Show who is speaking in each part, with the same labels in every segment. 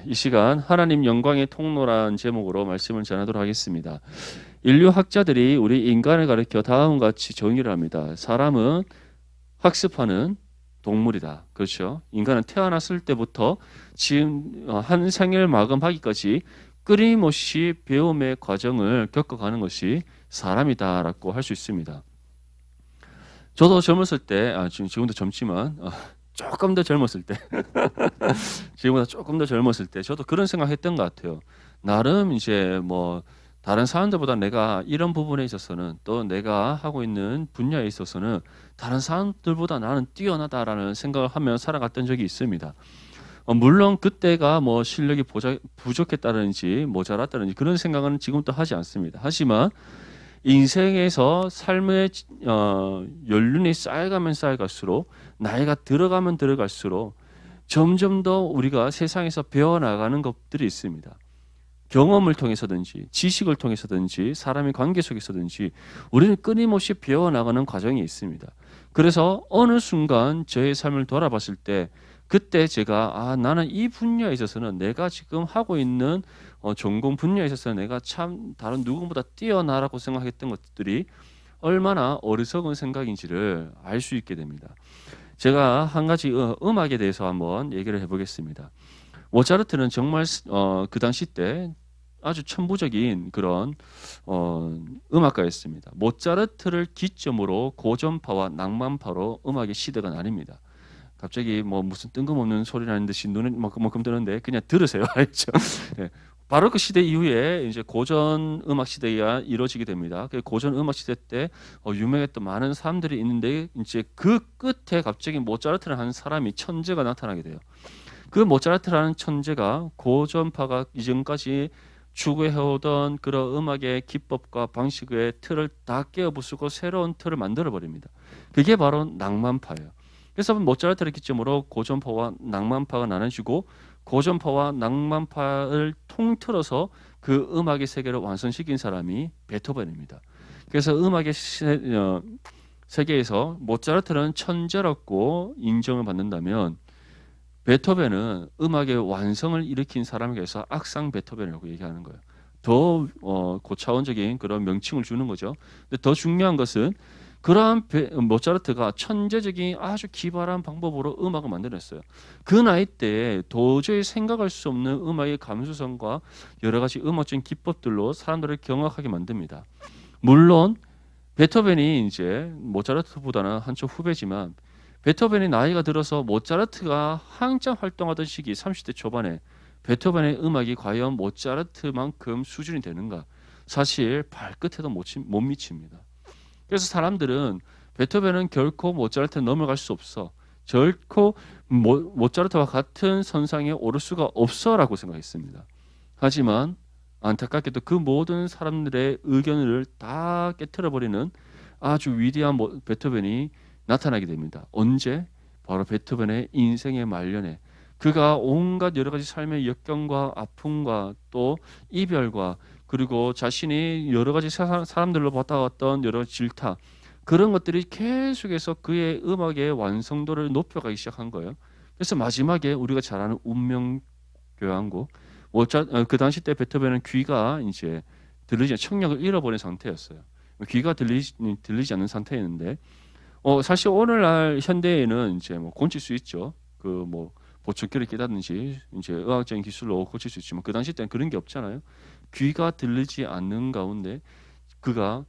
Speaker 1: 이 시간 하나님 영광의 통로란 제목으로 말씀을 전하도록 하겠습니다. 인류 학자들이 우리 인간을 가리켜 다음과 같이 정의를 합니다. 사람은 학습하는 동물이다. 그렇죠? 인간은 태어났을 때부터 지금 한 생을 마감하기까지 끊임없이 배움의 과정을 겪어가는 것이 사람이다라고 할 수 있습니다. 저도 젊었을 때, 지금도 젊지만 조금 더 젊었을 때 지금보다 조금 더 젊었을 때 저도 그런 생각했던 것 같아요. 나름 이제 뭐 다른 사람들보다 내가 이런 부분에 있어서는 또 내가 하고 있는 분야에 있어서는 다른 사람들보다 나는 뛰어나다라는 생각을 하며 살아갔던 적이 있습니다. 물론 그때가 뭐 실력이 부족했다든지 모자랐다든지 그런 생각은 지금도 하지 않습니다. 하지만 인생에서 삶의 연륜이 쌓여가면 쌓여갈수록 나이가 들어가면 들어갈수록 점점 더 우리가 세상에서 배워나가는 것들이 있습니다. 경험을 통해서든지 지식을 통해서든지 사람의 관계 속에서든지 우리는 끊임없이 배워나가는 과정이 있습니다. 그래서 어느 순간 저의 삶을 돌아봤을 때 그때 제가 나는 이 분야에 있어서는 내가 지금 하고 있는 전공 분야에 있어서 내가 참 다른 누구보다 뛰어나라고 생각했던 것들이 얼마나 어리석은 생각인지를 알 수 있게 됩니다. 제가 한 가지 음악에 대해서 한번 얘기를 해보겠습니다. 모차르트는 정말 그 당시 때 아주 천부적인 그런 음악가였습니다. 모차르트를 기점으로 고전파와 낭만파로 음악의 시대가 나뉩니다. 갑자기 뭐 무슨 뜬금없는 소리 나는 듯이 눈에 먹금 드는데 그냥 들으세요. 알죠? 네. 바로크 시대 이후에 이제 고전 음악 시대가 이루어지게 됩니다. 그 고전 음악 시대 때 유명했던 많은 사람들이 있는데 이제 그 끝에 갑자기 모차르트라는 한 사람이 천재가 나타나게 돼요. 그 모차르트라는 천재가 고전파가 이전까지 추구해오던 그런 음악의 기법과 방식의 틀을 다 깨어부수고 새로운 틀을 만들어 버립니다. 그게 바로 낭만파예요. 그래서 모차르트를 기점으로 고전파와 낭만파가 나눠지고 고전파와 낭만파를 통틀어서 그 음악의 세계를 완성시킨 사람이 베토벤입니다. 그래서 음악의 세계에서 모차르트는 천재라고 인정을 받는다면 베토벤은 음악의 완성을 일으킨 사람에게 서 악상 베토벤이라고 얘기하는 거예요. 더 고차원적인 그런 명칭을 주는 거죠. 근데 더 중요한 것은 그러한 모차르트가 천재적인 아주 기발한 방법으로 음악을 만들었어요. 그 나이 때에 도저히 생각할 수 없는 음악의 감수성과 여러 가지 음악적인 기법들로 사람들을 경악하게 만듭니다. 물론 베토벤이 이제 모차르트보다는 한참 후배지만 베토벤이 나이가 들어서 모차르트가 한창 활동하던 시기 30대 초반에 베토벤의 음악이 과연 모차르트만큼 수준이 되는가? 사실 발끝에도 못 미칩니다. 그래서 사람들은 베토벤은 결코 모차르트를 넘어갈 수 없어. 결코 모차르트와 같은 선상에 오를 수가 없어라고 생각했습니다. 하지만 안타깝게도 그 모든 사람들의 의견을 다 깨트려버리는 아주 위대한 베토벤이 나타나게 됩니다. 언제? 바로 베토벤의 인생의 말년에 그가 온갖 여러 가지 삶의 역경과 아픔과 또 이별과 그리고 자신이 여러 가지 사람들로 받아왔던 여러 질타 그런 것들이 계속해서 그의 음악의 완성도를 높여가기 시작한 거예요. 그래서 마지막에 우리가 잘 아는 운명교향곡 그 당시 때 베토벤은 귀가 이제 들리지 청력을 잃어버린 상태였어요. 귀가 들리지 않는 상태였는데 사실 오늘날 현대에는 이제 뭐 고칠 수 있죠. 그 뭐 보청기를 끼다든지 이제 의학적인 기술로 고칠 수 있지만 그 당시 때는 그런 게 없잖아요. 귀가 들리지 않는 가운데 그가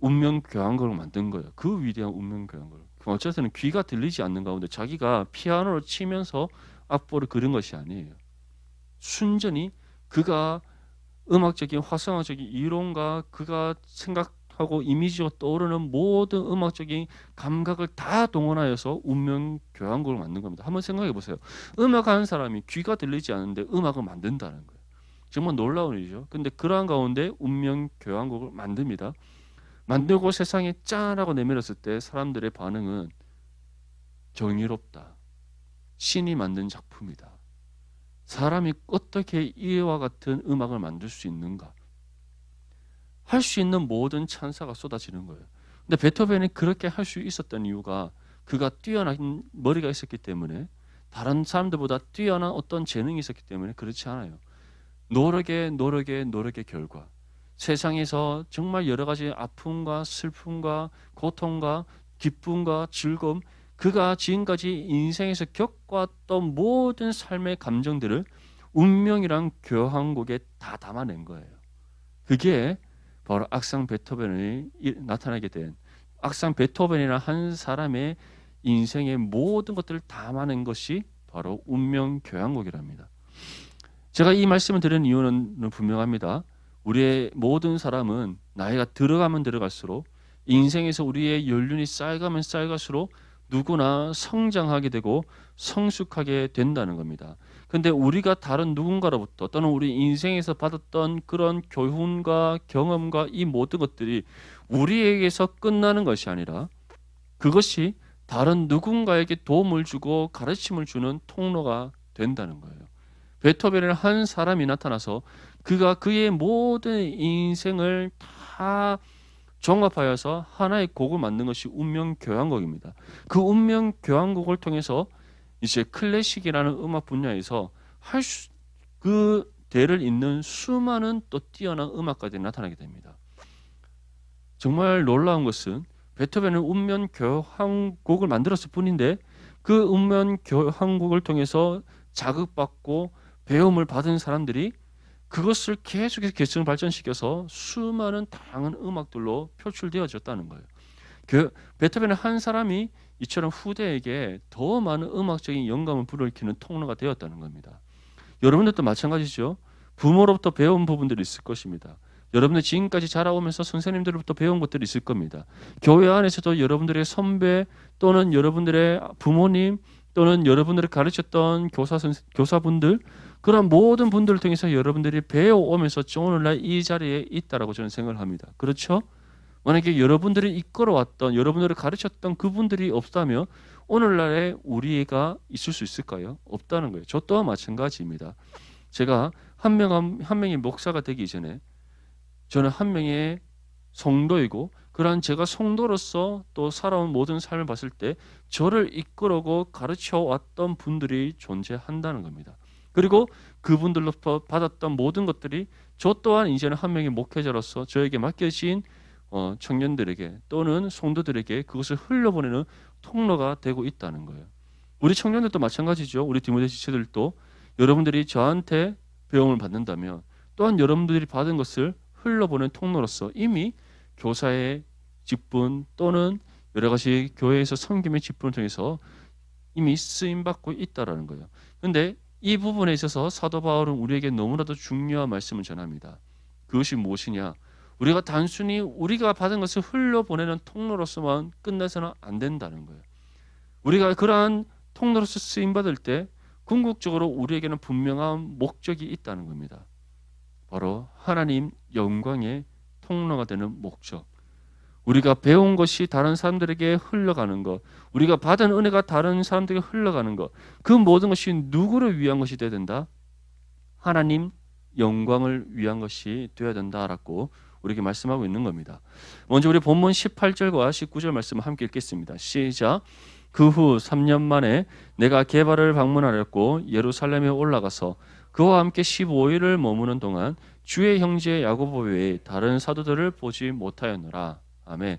Speaker 1: 운명교향곡을 만든 거예요. 그 위대한 운명교향곡. 어쨌든 귀가 들리지 않는 가운데 자기가 피아노를 치면서 악보를 그린 것이 아니에요. 순전히 그가 음악적인 화성학적인 이론과 그가 생각하고 이미지가 떠오르는 모든 음악적인 감각을 다 동원하여서 운명교향곡을 만든 겁니다. 한번 생각해 보세요. 음악하는 사람이 귀가 들리지 않는데 음악을 만든다는 거예요. 정말 놀라운 일이죠. 근데 그러한 가운데 운명교향곡을 만듭니다. 만들고 세상에 짠 하고 내밀었을 때 사람들의 반응은 경이롭다. 신이 만든 작품이다. 사람이 어떻게 이와 같은 음악을 만들 수 있는가? 할 수 있는 모든 찬사가 쏟아지는 거예요. 근데 베토벤이 그렇게 할 수 있었던 이유가 그가 뛰어난 머리가 있었기 때문에 다른 사람들보다 뛰어난 어떤 재능이 있었기 때문에 그렇지 않아요. 노력의 결과. 세상에서 정말 여러 가지 아픔과 슬픔과 고통과 기쁨과 즐거움, 그가 지금까지 인생에서 겪어왔던 모든 삶의 감정들을 운명이란 교향곡에 다 담아낸 거예요. 그게 바로 악상 베토벤이 나타나게 된, 악상 베토벤이라는 한 사람의 인생의 모든 것들을 담아낸 것이 바로 운명 교향곡이랍니다. 제가 이 말씀을 드리는 이유는 분명합니다. 우리의 모든 사람은 나이가 들어가면 들어갈수록, 인생에서 우리의 연륜이 쌓여가면 쌓여갈수록 누구나 성장하게 되고 성숙하게 된다는 겁니다. 근데 우리가 다른 누군가로부터 또는 우리 인생에서 받았던 그런 교훈과 경험과 이 모든 것들이 우리에게서 끝나는 것이 아니라 그것이 다른 누군가에게 도움을 주고 가르침을 주는 통로가 된다는 거예요. 베토벤이라는 한 사람이 나타나서 그가 그의 모든 인생을 다 종합하여서 하나의 곡을 만든 것이 운명 교향곡입니다. 그 운명 교향곡을 통해서 이제 클래식이라는 음악 분야에서 그 대를 잇는 수많은 또 뛰어난 음악가들이 나타나게 됩니다. 정말 놀라운 것은 베토벤은 운명 교향곡을 만들었을 뿐인데 그 운명 교향곡을 통해서 자극받고 배움을 받은 사람들이 그것을 계속해서 개성을 발전시켜서 수많은 다양한 음악들로 표출되어졌다는 거예요. 베토벤은 한 사람이 이처럼 후대에게 더 많은 음악적인 영감을 불러일으키는 통로가 되었다는 겁니다. 여러분들도 마찬가지죠. 부모로부터 배운 부분들이 있을 것입니다. 여러분들 지금까지 자라오면서 선생님들로부터 배운 것들이 있을 겁니다. 교회 안에서도 여러분들의 선배 또는 여러분들의 부모님 또는 여러분들을 가르쳤던 교사분들, 그런 모든 분들을 통해서 여러분들이 배워오면서 오늘날 이 자리에 있다라고 저는 생각을 합니다. 그렇죠? 만약에 여러분들이 이끌어왔던, 여러분들을 가르쳤던 그분들이 없다면 오늘날에 우리가 있을 수 있을까요? 없다는 거예요. 저 또한 마찬가지입니다. 제가 한 명의 목사가 되기 전에 저는 한 명의 성도이고, 그러한 제가 성도로서 또 살아온 모든 삶을 봤을 때 저를 이끌어고 가르쳐 왔던 분들이 존재한다는 겁니다. 그리고 그분들로부터 받았던 모든 것들이 저 또한 이제는 한 명의 목회자로서 저에게 맡겨진 청년들에게 또는 성도들에게 그것을 흘려보내는 통로가 되고 있다는 거예요. 우리 청년들도 마찬가지죠. 우리 디모데 지체들도 여러분들이 저한테 배움을 받는다면 또한 여러분들이 받은 것을 흘러보낸 통로로서 이미 교사의 직분 또는 여러 가지 교회에서 섬김의 직분을 통해서 이미 쓰임받고 있다는 거예요. 그런데 이 부분에 있어서 사도 바울은 우리에게 너무나도 중요한 말씀을 전합니다. 그것이 무엇이냐? 우리가 단순히 우리가 받은 것을 흘려보내는 통로로서만 끝내서는 안 된다는 거예요. 우리가 그러한 통로로서 쓰임받을 때 궁극적으로 우리에게는 분명한 목적이 있다는 겁니다. 바로 하나님 영광의 통로가 되는 목적. 우리가 배운 것이 다른 사람들에게 흘러가는 것, 우리가 받은 은혜가 다른 사람들에게 흘러가는 것, 그 모든 것이 누구를 위한 것이 되어야 된다? 하나님 영광을 위한 것이 되어야 된다라고 우리에게 말씀하고 있는 겁니다. 먼저 우리 본문 18절과 19절 말씀을 함께 읽겠습니다. 시작. 그 후 3년 만에 내가 게바를 방문하였고 예루살렘에 올라가서 그와 함께 15일을 머무는 동안 주의 형제 야고보 외에 다른 사도들을 보지 못하였노라. 아멘.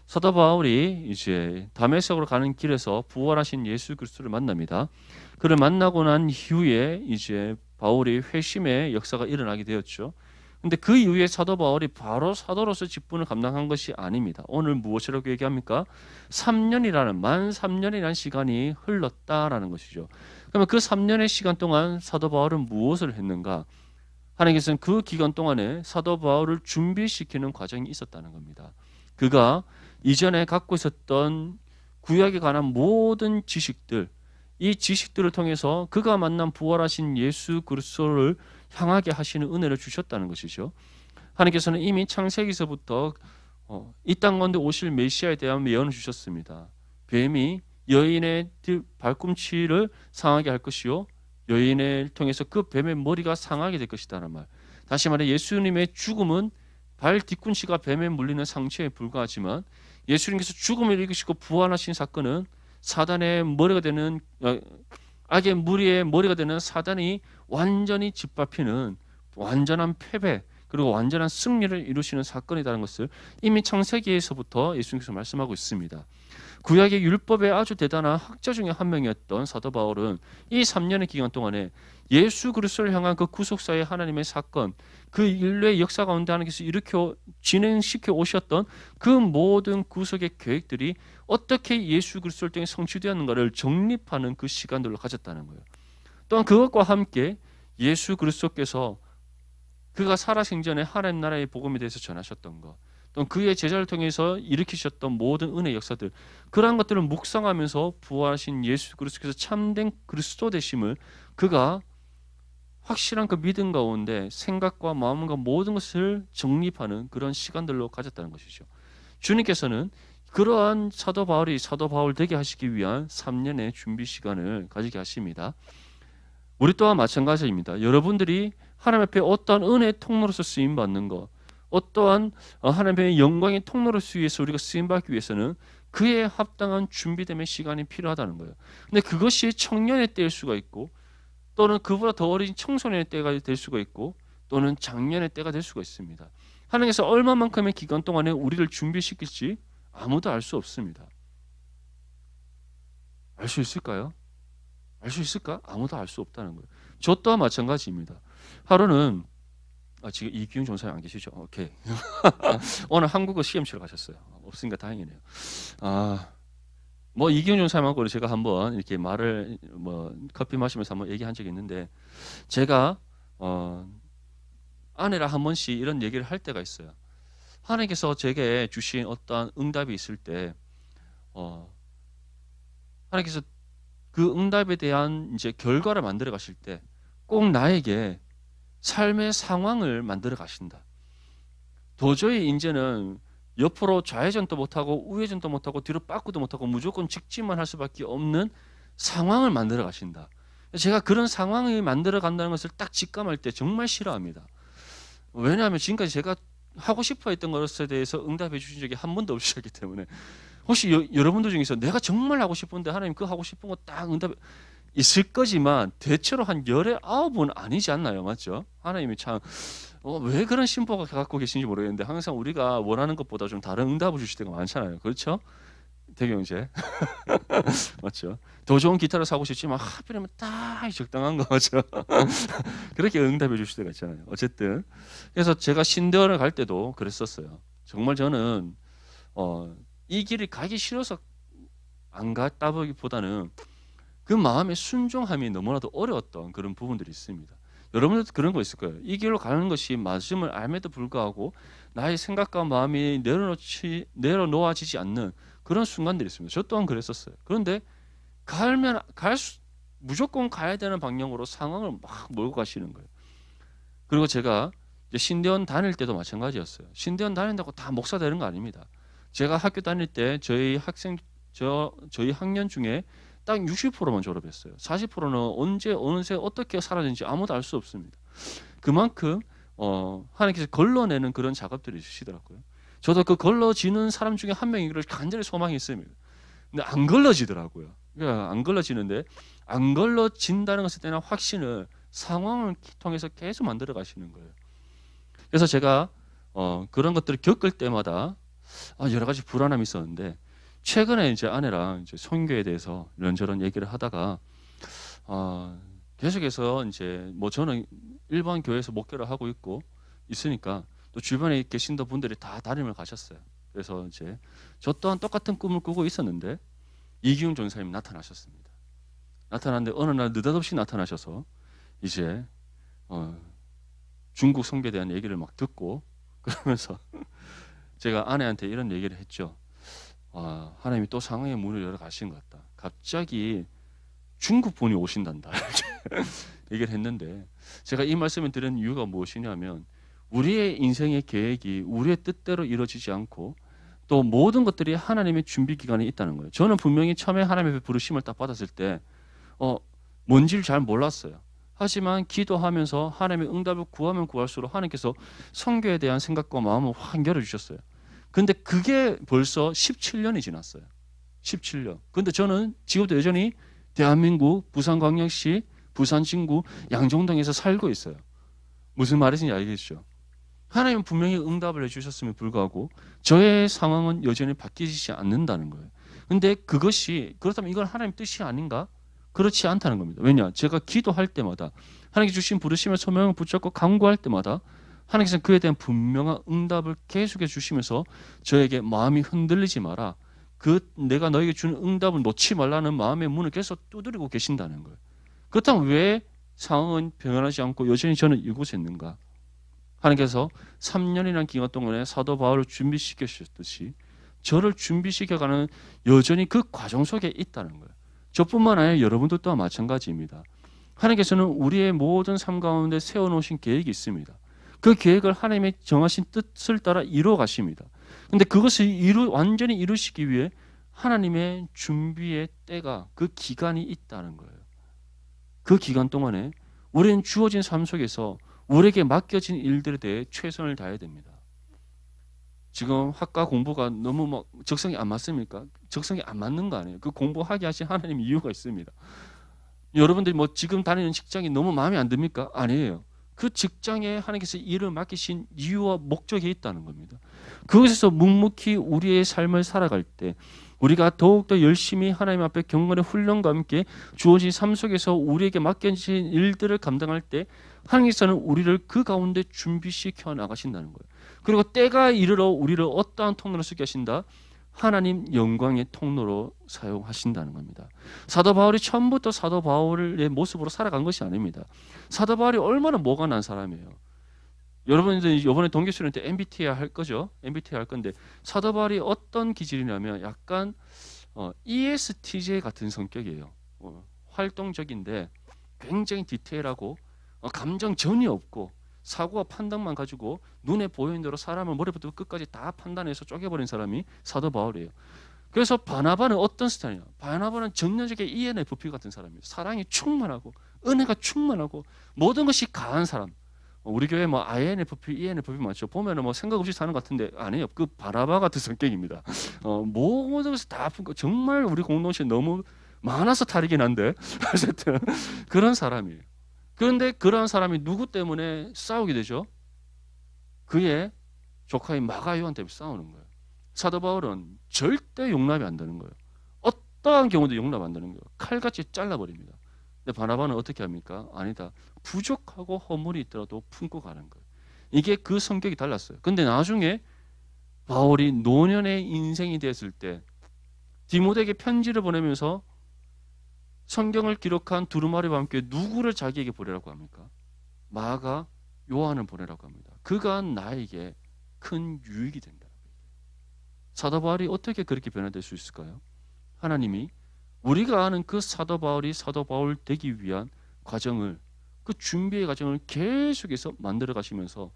Speaker 1: 사도 바울이 이제 다메섹으로 가는 길에서 부활하신 예수 그리스도를 만납니다. 그를 만나고 난 이후에 이제 바울이 회심의 역사가 일어나게 되었죠. 근데 그 이후에 사도 바울이 바로 사도로서 직분을 감당한 것이 아닙니다. 오늘 무엇이라고 얘기합니까? 3년이라는 만 3년이라는 시간이 흘렀다라는 것이죠. 그러면 그 3년의 시간 동안 사도 바울은 무엇을 했는가? 하나님께서는 그 기간 동안에 사도 바울을 준비시키는 과정이 있었다는 겁니다. 그가 이전에 갖고 있었던 구약에 관한 모든 지식들, 이 지식들을 통해서 그가 만난 부활하신 예수 그리스도를 향하게 하시는 은혜를 주셨다는 것이죠. 하나님께서는 이미 창세기서부터 이 땅 가운데 오실 메시아에 대한 예언을 주셨습니다. 뱀이 여인의 발꿈치를 상하게 할 것이요 여인을 통해서 그 뱀의 머리가 상하게 될 것이다라는 말. 다시 말해 예수님의 죽음은 발 뒤꿈치가 뱀에 물리는 상처에 불과하지만 예수님께서 죽음을 이기시고 부활하신 사건은 사단의 머리가 되는 악의 무리의 머리가 되는 사단이 완전히 짓밟히는 완전한 패배 그리고 완전한 승리를 이루시는 사건이라는 것을 이미 창세기에서부터 예수님께서 말씀하고 있습니다. 구약의 율법에 아주 대단한 학자 중에 한 명이었던 사도 바울은 이 3년의 기간 동안에 예수 그리스도를 향한 그 구속사의 하나님의 사건, 그 인류의 역사 가운데 하나님께서 일으켜 진행시켜 오셨던 그 모든 구속의 계획들이 어떻게 예수 그리스도를 통해 성취되었는가를 정립하는 그 시간들을 가졌다는 거예요. 또한 그것과 함께 예수 그리스도께서 그가 살아생전에 하나님 나라의 복음에 대해서 전하셨던 것, 또 그의 제자를 통해서 일으키셨던 모든 은혜 역사들, 그러한 것들을 묵상하면서 부활하신 예수 그리스도께서 참된 그리스도 되심을 그가 확실한 그 믿음 가운데 생각과 마음과 모든 것을 정립하는 그런 시간들로 가졌다는 것이죠. 주님께서는 그러한 사도 바울이 사도 바울 되게 하시기 위한 3년의 준비 시간을 가지게 하십니다. 우리 또한 마찬가지입니다. 여러분들이 하나님 앞에 어떠한 은혜의 통로로서 쓰임 받는 것, 어떠한 하나님의 영광의 통로로서 위해서 우리가 쓰임 받기 위해서는 그에 합당한 준비됨의 시간이 필요하다는 거예요. 근데 그것이 청년의 때일 수가 있고, 또는 그보다 더 어린 청소년의 때가 될 수가 있고, 또는 장년의 때가 될 수가 있습니다. 하나님께서 얼마만큼의 기간 동안에 우리를 준비시킬지 아무도 알 수 없습니다. 알 수 있을까요? 알 수 있을까? 아무도 알 수 없다는 거예요. 저 또한 마찬가지입니다. 하루는 지금 이기훈 전사님 안 계시죠? 오케이. 오늘 한국어 시험 치러 가셨어요. 없으니까 다행이네요. 뭐 이기훈 전사님하고 제가 한번 이렇게 말을 커피 마시면서 한번 얘기한 적이 있는데, 제가 아내랑 한 번씩 이런 얘기를 할 때가 있어요. 하나님께서 제게 주신 어떠한 응답이 있을 때, 하나님께서 그 응답에 대한 이제 결과를 만들어 가실 때 꼭 나에게 삶의 상황을 만들어 가신다. 도저히 이제는 옆으로 좌회전도 못하고 우회전도 못하고 뒤로 빠꾸도 못하고 무조건 직진만 할 수밖에 없는 상황을 만들어 가신다. 제가 그런 상황을 만들어 간다는 것을 딱 직감할 때 정말 싫어합니다. 왜냐하면 지금까지 제가 하고 싶어 했던 것에 대해서 응답해 주신 적이 한 번도 없으셨기 때문에, 혹시 여러분들 중에서 내가 정말 하고 싶은데 하나님 그 하고 싶은 거 딱 응답 있을 거지만 대체로 한 19은 아니지 않나요? 맞죠? 하나님이 참 왜 그런 심보가 갖고 계신지 모르겠는데 항상 우리가 원하는 것보다 좀 다른 응답을 주실 때가 많잖아요. 그렇죠? 대경제 맞죠? 더 좋은 기타를 사고 싶지만 하필이면 딱 적당한 거 맞죠? 그렇게 응답해 주실 때가 있잖아요. 어쨌든 그래서 제가 신대원을 갈 때도 그랬었어요. 정말 저는 이 길이 가기 싫어서 안 갔다보기보다는 그 마음의 순종함이 너무나도 어려웠던 그런 부분들이 있습니다. 여러분들도 그런 거 있을 거예요. 이 길로 가는 것이 맞음을 알매도 불구하고 나의 생각과 마음이 내려놓아지지 않는 그런 순간들이 있습니다. 저 또한 그랬었어요. 그런데 무조건 가야 되는 방향으로 상황을 막 몰고 가시는 거예요. 그리고 제가 이제 신대원 다닐 때도 마찬가지였어요. 신대원 다닌다고 다 목사 되는 거 아닙니다. 제가 학교 다닐 때 저희 학년 중에 딱 60%만 졸업했어요. 40%는 언제 어느새 어떻게 사라진지 아무도 알 수 없습니다. 그만큼 하나님께서 걸러내는 그런 작업들이 있으시더라고요. 저도 그 걸러지는 사람 중에 한 명이기를 간절히 소망했습니다. 근데 안 걸러지더라고요. 그러니까 안 걸러지는데, 안 걸러진다는 것에 대한 확신을 상황을 통해서 계속 만들어 가시는 거예요. 그래서 제가 그런 것들을 겪을 때마다 여러 가지 불안함이 있었는데, 최근에 이제 아내랑 이제 선교에 대해서 이런저런 얘기를 하다가 계속해서 이제 뭐 저는 일반 교회에서 목회를 하고 있으니까 또 주변에 계신 분들이 다 담임을 가셨어요. 그래서 이제 저 또한 똑같은 꿈을 꾸고 있었는데 이기훈 전사님이 나타나셨습니다. 나타났는데 어느 날 느닷없이 나타나셔서 이제 중국 선교에 대한 얘기를 막 듣고, 그러면서 제가 아내한테 이런 얘기를 했죠. 하나님이 또 상황의 문을 열어 가신 것 같다. 갑자기 중국 분이 오신단다. 얘기를 했는데, 제가 이 말씀을 드리는 이유가 무엇이냐면, 우리의 인생의 계획이 우리의 뜻대로 이루어지지 않고 또 모든 것들이 하나님의 준비 기간이 있다는 거예요. 저는 분명히 처음에 하나님의 부르심을 딱 받았을 때 뭔지를 잘 몰랐어요. 하지만 기도하면서 하나님의 응답을 구하면 구할수록 하나님께서 선교에 대한 생각과 마음을 확 열어주셨어요. 근데 그게 벌써 17년이 지났어요. 17년. 근데 저는 지금도 여전히 대한민국 부산광역시 부산진구 양정동에서 살고 있어요. 무슨 말인지 알겠죠? 하나님은 분명히 응답을 해주셨음에 불구하고 저의 상황은 여전히 바뀌지 않는다는 거예요. 근데 그것이 그렇다면 이건 하나님 뜻이 아닌가? 그렇지 않다는 겁니다. 왜냐? 제가 기도할 때마다 하나님께 주신 부르심의 소명을 붙잡고 간구할 때마다 하나님께서는 그에 대한 분명한 응답을 계속해 주시면서 저에게 마음이 흔들리지 마라. 내가 너에게 주는 응답을 놓지 말라는 마음의 문을 계속 두드리고 계신다는 거예요. 그렇다면 왜 상황은 변하지 않고 여전히 저는 이곳에 있는가? 하나님께서 3년이라는 기간 동안에 사도 바울을 준비시켜 주셨듯이 저를 준비시켜가는 여전히 그 과정 속에 있다는 거예요. 저뿐만 아니라 여러분들 또한 마찬가지입니다. 하나님께서는 우리의 모든 삶 가운데 세워놓으신 계획이 있습니다. 그 계획을 하나님의 정하신 뜻을 따라 이루어 가십니다. 근데 그것을 완전히 이루시기 위해 하나님의 준비의 때가 그 기간이 있다는 거예요. 그 기간 동안에 우리는 주어진 삶 속에서 우리에게 맡겨진 일들에 대해 최선을 다해야 됩니다. 지금 학과 공부가 너무 적성이 안 맞습니까? 적성이 안 맞는 거 아니에요. 그 공부하게 하신 하나님 이유가 있습니다. 여러분들이 지금 다니는 직장이 너무 마음에 안 듭니까? 아니에요. 그 직장에 하나님께서 일을 맡기신 이유와 목적이 있다는 겁니다. 그것에서 묵묵히 우리의 삶을 살아갈 때 우리가 더욱더 열심히 하나님 앞에 경건의 훈련과 함께 주어진 삶 속에서 우리에게 맡겨진 일들을 감당할 때 하나님께서는 우리를 그 가운데 준비시켜 나가신다는 거예요. 그리고 때가 이르러 우리를 어떠한 통로로 쓰게 하신다? 하나님 영광의 통로로 사용하신다는 겁니다. 사도 바울이 처음부터 사도 바울의 모습으로 살아간 것이 아닙니다. 사도 바울이 얼마나 뭐가 난 사람이에요. 여러분들 이번에 동계수련 때 MBTI 할 거죠? MBTI 할 건데 사도 바울이 어떤 기질이냐면 약간 ESTJ 같은 성격이에요. 활동적인데 굉장히 디테일하고 감정 전혀 없고 사고와 판단만 가지고 눈에 보이는 대로 사람을 머리부터 끝까지 다 판단해서 쪼개버린 사람이 사도 바울이에요. 그래서 바나바는 어떤 스타일이냐? 바나바는 전형적인 ENFP 같은 사람이에요. 사랑이 충만하고 은혜가 충만하고 모든 것이 가한 사람. 우리 교회 INFP, ENFP 맞죠? 보면은 생각 없이 사는 것 같은데 아니에요. 그 바나바 같은 성격입니다. 모든 것을 다 품고 정말 우리 공동체 너무 많아서 탈이긴 한데 어쨌든 그런 사람이에요. 그런데 그런 사람이 누구 때문에 싸우게 되죠? 그의 조카인 마가요한 때문에 싸우는 거예요. 사도 바울은 절대 용납이 안 되는 거예요. 어떠한 경우도 용납 안 되는 거예요. 칼같이 잘라버립니다. 근데 바나바는 어떻게 합니까? 아니다. 부족하고 허물이 있더라도 품고 가는 거예요. 이게 그 성격이 달랐어요. 근데 나중에 바울이 노년의 인생이 됐을 때 디모데에게 편지를 보내면서 성경을 기록한 두루마리와 함께 누구를 자기에게 보내라고 합니까? 마가 요한을 보내라고 합니다. 그가 나에게 큰 유익이 된다. 사도 바울이 어떻게 그렇게 변화될 수 있을까요? 하나님이 우리가 아는 그 사도 바울이 사도 바울 되기 위한 과정을 그 준비의 과정을 계속해서 만들어 가시면서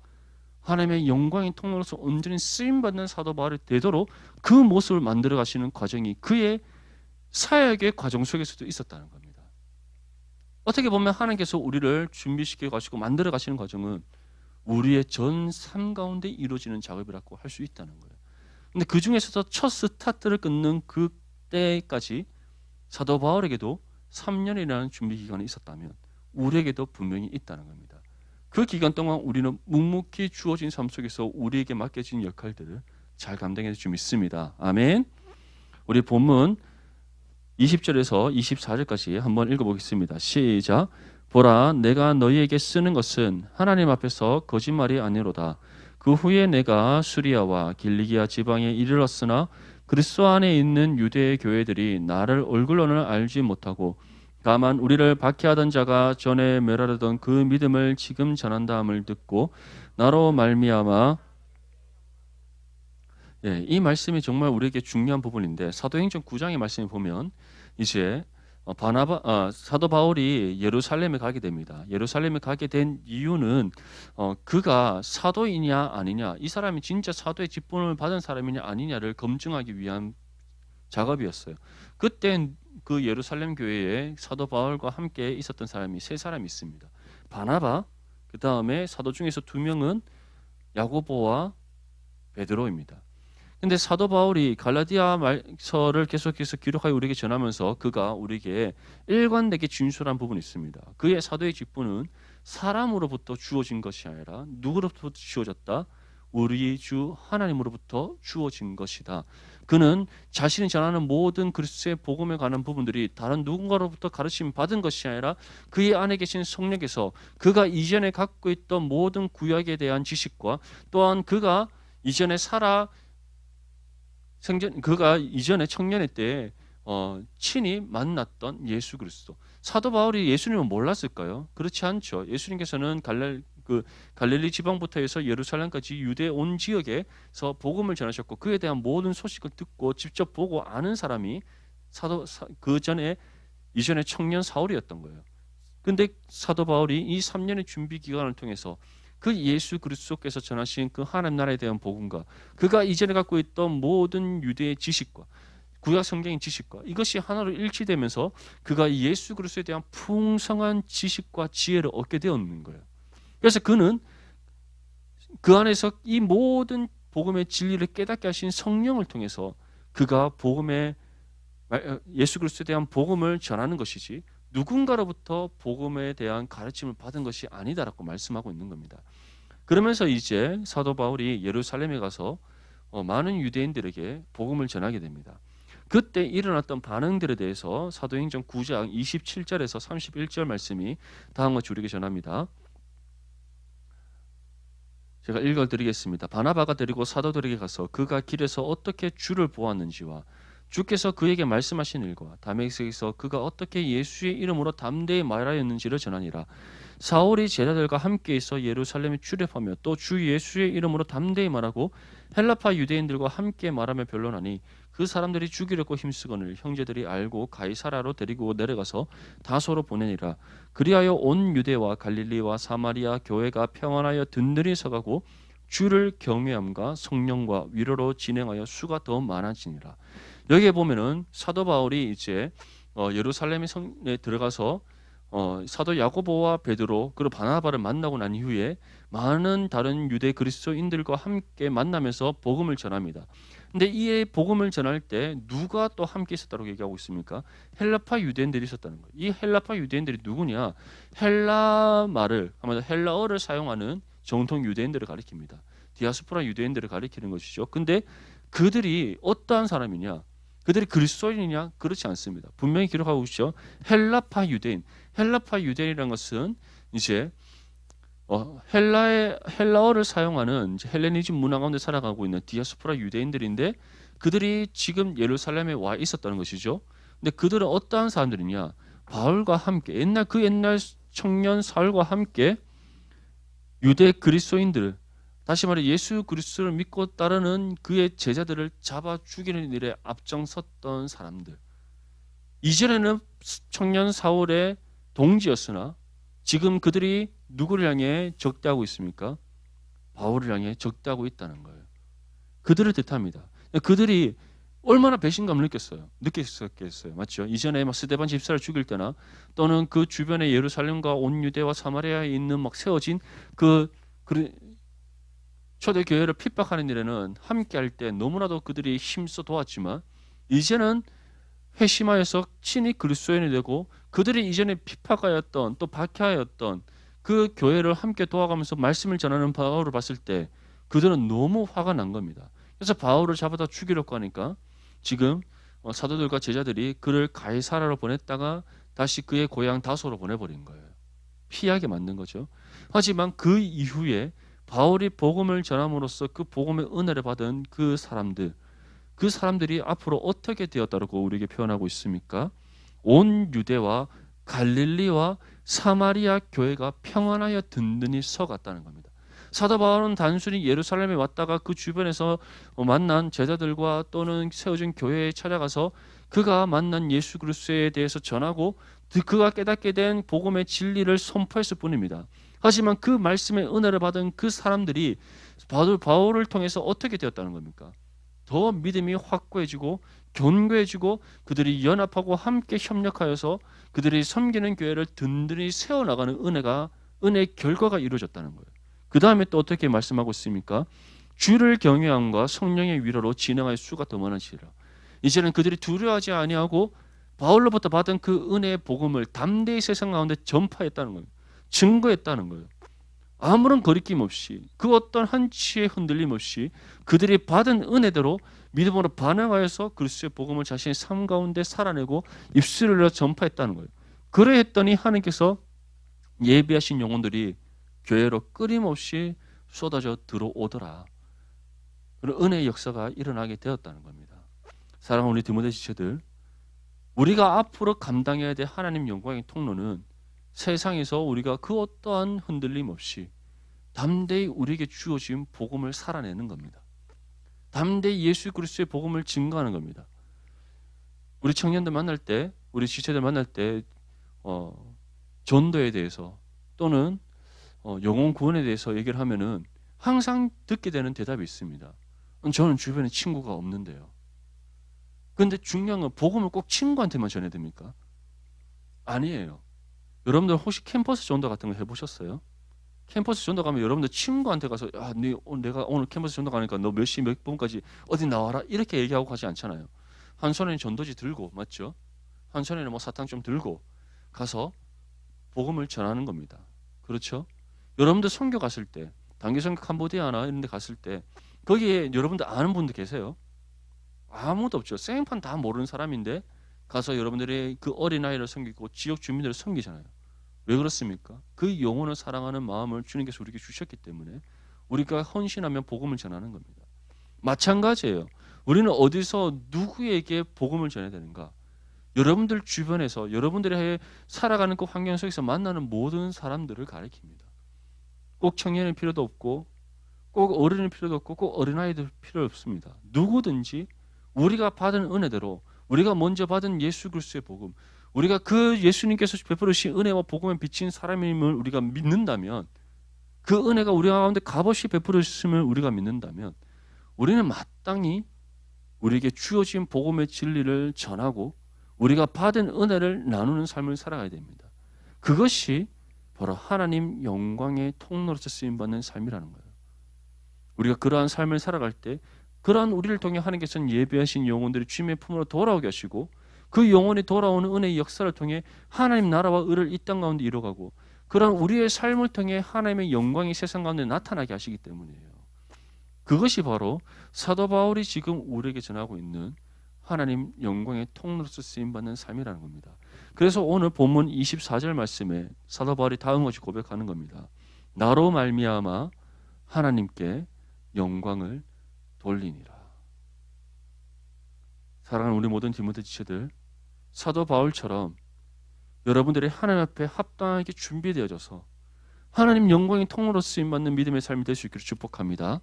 Speaker 1: 하나님의 영광의 통로로서 온전히 쓰임받는 사도 바울이 되도록 그 모습을 만들어 가시는 과정이 그의 사역의 과정 속에서도 있었다는 겁니다. 어떻게 보면 하나님께서 우리를 준비시켜 가시고 만들어 가시는 과정은 우리의 전 삶 가운데 이루어지는 작업이라고 할 수 있다는 거예요. 근데 그 중에서도 첫 스타트를 끊는 그 때까지 사도 바울에게도 3년이라는 준비 기간이 있었다면 우리에게도 분명히 있다는 겁니다. 그 기간 동안 우리는 묵묵히 주어진 삶 속에서 우리에게 맡겨진 역할들을 잘 감당해낼 줄 믿습니다. 아멘. 우리 본문 20절에서 24절까지 한번 읽어보겠습니다. 시작. 보라, 내가 너희에게 쓰는 것은 하나님 앞에서 거짓말이 아니로다. 그 후에 내가 수리아와 길리기아 지방에 이르렀으나 그리스도 안에 있는 유대의 교회들이 나를 얼굴로는 알지 못하고 다만 우리를 박해하던 자가 전에 멸하려던 그 믿음을 지금 전한다함을 듣고 나로 말미암아 이 말씀이 정말 우리에게 중요한 부분인데 사도행전 9장의 말씀을 보면 이제 사도 바울이 예루살렘에 가게 됩니다. 예루살렘에 가게 된 이유는 그가 사도이냐 아니냐, 이 사람이 진짜 사도의 직분을 받은 사람이냐 아니냐를 검증하기 위한 작업이었어요. 그땐 그 예루살렘 교회에 사도 바울과 함께 있었던 사람이 3사람이 있습니다. 바나바, 그 다음에 사도 중에서 2명은 야고보와 베드로입니다. 근데 사도 바울이 갈라디아 말서를 계속해서 기록하여 우리에게 전하면서 그가 우리에게 일관되게 진술한 부분이 있습니다. 그의 사도의 직분은 사람으로부터 주어진 것이 아니라 누구로부터 주어졌다? 우리 주 하나님으로부터 주어진 것이다. 그는 자신이 전하는 모든 그리스도의 복음에 관한 부분들이 다른 누군가로부터 가르침 받은 것이 아니라 그의 안에 계신 성령께서 그가 이전에 갖고 있던 모든 구약에 대한 지식과 또한 그가 이전에 그가 이전에 청년의 때에 친히 만났던 예수 그리스도. 사도 바울이 예수님을 몰랐을까요? 그렇지 않죠. 예수님께서는 갈릴리 지방부터 해서 예루살렘까지 유대 온 지역에서 복음을 전하셨고 그에 대한 모든 소식을 듣고 직접 보고 아는 사람이 그 전에 이전에 청년 사울이었던 거예요. 근데 사도 바울이 이 3년의 준비 기간을 통해서 그 예수 그리스도께서 전하신 그 하나님 나라에 대한 복음과 그가 이전에 갖고 있던 모든 유대의 지식과 구약 성경의 지식과 이것이 하나로 일치되면서 그가 예수 그리스도에 대한 풍성한 지식과 지혜를 얻게 되었는 거예요. 그래서 그는 그 안에서 이 모든 복음의 진리를 깨닫게 하신 성령을 통해서 그가 예수 그리스도에 대한 복음을 전하는 것이지 누군가로부터 복음에 대한 가르침을 받은 것이 아니다라고 말씀하고 있는 겁니다. 그러면서 이제 사도 바울이 예루살렘에 가서 많은 유대인들에게 복음을 전하게 됩니다. 그때 일어났던 반응들에 대해서 사도행전 9장 27절에서 31절 말씀이 다음과 우리에게 전합니다. 제가 읽어드리겠습니다. 바나바가 데리고 사도들에게 가서 그가 길에서 어떻게 주를 보았는지와 주께서 그에게 말씀하신 일과 다메섹에서 그가 어떻게 예수의 이름으로 담대히 말하였는지를 전하니라. 사울이 제자들과 함께 있어 예루살렘에 출입하며 또 주 예수의 이름으로 담대히 말하고 헬라파 유대인들과 함께 말하며 변론하니 그 사람들이 죽이려고 힘쓰거늘 형제들이 알고 가이사라로 데리고 내려가서 다소로 보내니라. 그리하여 온 유대와 갈릴리와 사마리아 교회가 평안하여 든든히 서가고 주를 경외함과 성령과 위로로 진행하여 수가 더 많아지니라. 여기에 보면은 사도 바울이 이제 예루살렘에 성에 들어가서 사도 야고보와 베드로 그리고 바나바를 만나고 난 이후에 많은 다른 유대 그리스도인들과 함께 만나면서 복음을 전합니다. 근데 이 복음을 전할 때 누가 또 함께 있었다고 얘기하고 있습니까? 헬라파 유대인들이 있었다는 거예요. 이 헬라파 유대인들이 누구냐? 헬라 말을 아마 헬라어를 사용하는 정통 유대인들을 가리킵니다. 디아스포라 유대인들을 가리키는 것이죠. 근데 그들이 어떠한 사람이냐? 그들이 그리스도인이냐? 그렇지 않습니다. 분명히 기록하고 있죠. 헬라파 유대인. 헬라파 유대인이라는 것은 이제 헬라어를 사용하는 헬레니즘 문화 가운데 살아가고 있는 디아스포라 유대인들인데 그들이 지금 예루살렘에 와 있었다는 것이죠. 근데 그들은 어떠한 사람들이냐? 바울과 함께 옛날 청년 사울과 함께 유대 그리스도인들 다시 말해 예수 그리스도를 믿고 따르는 그의 제자들을 잡아 죽이는 일에 앞장섰던 사람들. 이전에는 청년 사울의 동지였으나 지금 그들이 누구를 향해 적대하고 있습니까? 바울을 향해 적대하고 있다는 거예요. 그들을 뜻합니다. 그들이 얼마나 배신감을 느꼈겠어요. 맞죠? 이전에 막 스데반 집사를 죽일 때나 또는 그 주변에 예루살렘과 온 유대와 사마리아에 있는 막 세워진 그 초대 교회를 핍박하는 일에는 함께할 때 너무나도 그들이 힘써 도왔지만 이제는 회심하여서 친히 그리스도인이 되고 그들이 이전에 핍박하였던 또 박해하였던 그 교회를 함께 도와가면서 말씀을 전하는 바울을 봤을 때 그들은 너무 화가 난 겁니다. 그래서 바울을 잡아다 죽이려고 하니까 지금 사도들과 제자들이 그를 가이사라로 보냈다가 다시 그의 고향 다소로 보내버린 거예요. 피하게 만든 거죠. 하지만 그 이후에 바울이 복음을 전함으로써 그 복음의 은혜를 받은 그 사람들이 앞으로 어떻게 되었다고 우리에게 표현하고 있습니까? 온 유대와 갈릴리와 사마리아 교회가 평안하여 든든히 서갔다는 겁니다. 사도 바울은 단순히 예루살렘에 왔다가 그 주변에서 만난 제자들과 또는 세워진 교회에 찾아가서 그가 만난 예수 그리스도에 대해서 전하고 그가 깨닫게 된 복음의 진리를 선포했을 뿐입니다. 하지만 그 말씀의 은혜를 받은 그 사람들이 바울을 통해서 어떻게 되었다는 겁니까? 더 믿음이 확고해지고 견고해지고 그들이 연합하고 함께 협력하여서 그들이 섬기는 교회를 든든히 세워나가는 은혜의 결과가 이루어졌다는 거예요. 그 다음에 또 어떻게 말씀하고 있습니까? 주를 경외함과 성령의 위로로 진행할 수가 더 많아지라. 이제는 그들이 두려워하지 아니하고 바울로부터 받은 그 은혜의 복음을 담대히 세상 가운데 전파했다는 거예요. 증거했다는 거예요. 아무런 거리낌 없이, 그 어떤 한치의 흔들림 없이 그들이 받은 은혜대로 믿음으로 반응하여서 그리스도의 복음을 자신의 삶 가운데 살아내고 입술을 열어 전파했다는 거예요. 그러했더니 하나님께서 예비하신 영혼들이 교회로 끊임없이 쏟아져 들어오더라. 그런 은혜의 역사가 일어나게 되었다는 겁니다. 사랑하는 우리 디모데 지체들, 우리가 앞으로 감당해야 될 하나님 영광의 통로는 세상에서 우리가 그 어떠한 흔들림 없이 담대히 우리에게 주어진 복음을 살아내는 겁니다. 담대히 예수 그리스도의 복음을 증거하는 겁니다. 우리 청년들 만날 때, 우리 지체들 만날 때 전도에 대해서 또는 영혼 구원에 대해서 얘기를 하면은 항상 듣게 되는 대답이 있습니다. 저는 주변에 친구가 없는데요. 그런데 중요한 건 복음을 꼭 친구한테만 전해야 됩니까? 아니에요. 여러분들 혹시 캠퍼스 전도 같은 거 해보셨어요? 캠퍼스 전도 가면 여러분들 친구한테 가서 내가 오늘 캠퍼스 전도 가니까 너 몇 시 몇 분까지 어디 나와라 이렇게 얘기하고 가지 않잖아요. 한 손에는 전도지 들고, 맞죠? 한 손에는 뭐 사탕 좀 들고 가서 복음을 전하는 겁니다. 그렇죠? 여러분들 선교 갔을 때, 단기 선교 캄보디아나 이런 데 갔을 때 거기에 여러분들 아는 분들 계세요? 아무도 없죠. 생판 다 모르는 사람인데 가서 여러분들이 그 어린아이를 섬기고 지역 주민들을 섬기잖아요. 왜 그렇습니까? 그 영혼을 사랑하는 마음을 주님께서 우리에게 주셨기 때문에 우리가 헌신하면 복음을 전하는 겁니다. 마찬가지예요. 우리는 어디서 누구에게 복음을 전해야 되는가? 여러분들 주변에서 여러분들이 살아가는 그 환경 속에서 만나는 모든 사람들을 가리킵니다. 꼭 청년일 필요도 없고 꼭 어른일 필요도 없고 꼭 어린아이들 필요 없습니다. 누구든지 우리가 받은 은혜대로 우리가 먼저 받은 예수 그리스도의 복음, 우리가 그 예수님께서 베풀으신 은혜와 복음에 비친 사람임을 우리가 믿는다면, 그 은혜가 우리 가운데 값없이 베풀으심을 우리가 믿는다면 우리는 마땅히 우리에게 주어진 복음의 진리를 전하고 우리가 받은 은혜를 나누는 삶을 살아가야 됩니다. 그것이 바로 하나님 영광의 통로로서 쓰임받는 삶이라는 거예요. 우리가 그러한 삶을 살아갈 때 그러한 우리를 통해 하나님께서는 예배하신 영혼들이 주님의 품으로 돌아오게 하시고 그 영혼이 돌아오는 은혜의 역사를 통해 하나님 나라와 의를 이 땅 가운데 이뤄가고 그러한 우리의 삶을 통해 하나님의 영광이 세상 가운데 나타나게 하시기 때문이에요. 그것이 바로 사도 바울이 지금 우리에게 전하고 있는 하나님 영광의 통로로서 쓰임받는 삶이라는 겁니다. 그래서 오늘 본문 24절 말씀에 사도 바울이 다음 것이 고백하는 겁니다. 나로 말미암아 하나님께 영광을 돌리니라. 사랑하는 우리 모든 디모데 지체들, 사도 바울처럼 여러분들이 하나님 앞에 합당하게 준비되어져서 하나님 영광의 통로로 쓰임받는 믿음의 삶이 될 수 있기를 축복합니다.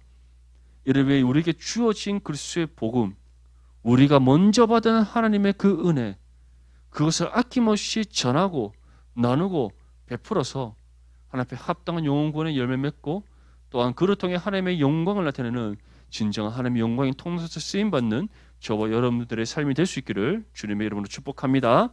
Speaker 1: 이를 위해 우리에게 주어진 그리스도의 복음, 우리가 먼저 받은 하나님의 그 은혜, 그것을 아낌없이 전하고 나누고 베풀어서 하나님 앞에 합당한 영혼구원의 열매 맺고 또한 그를 통해 하나님의 영광을 나타내는 진정한 하나님의 영광의 통로로서 쓰임받는 저와 여러분들의 삶이 될 수 있기를 주님의 이름으로 축복합니다.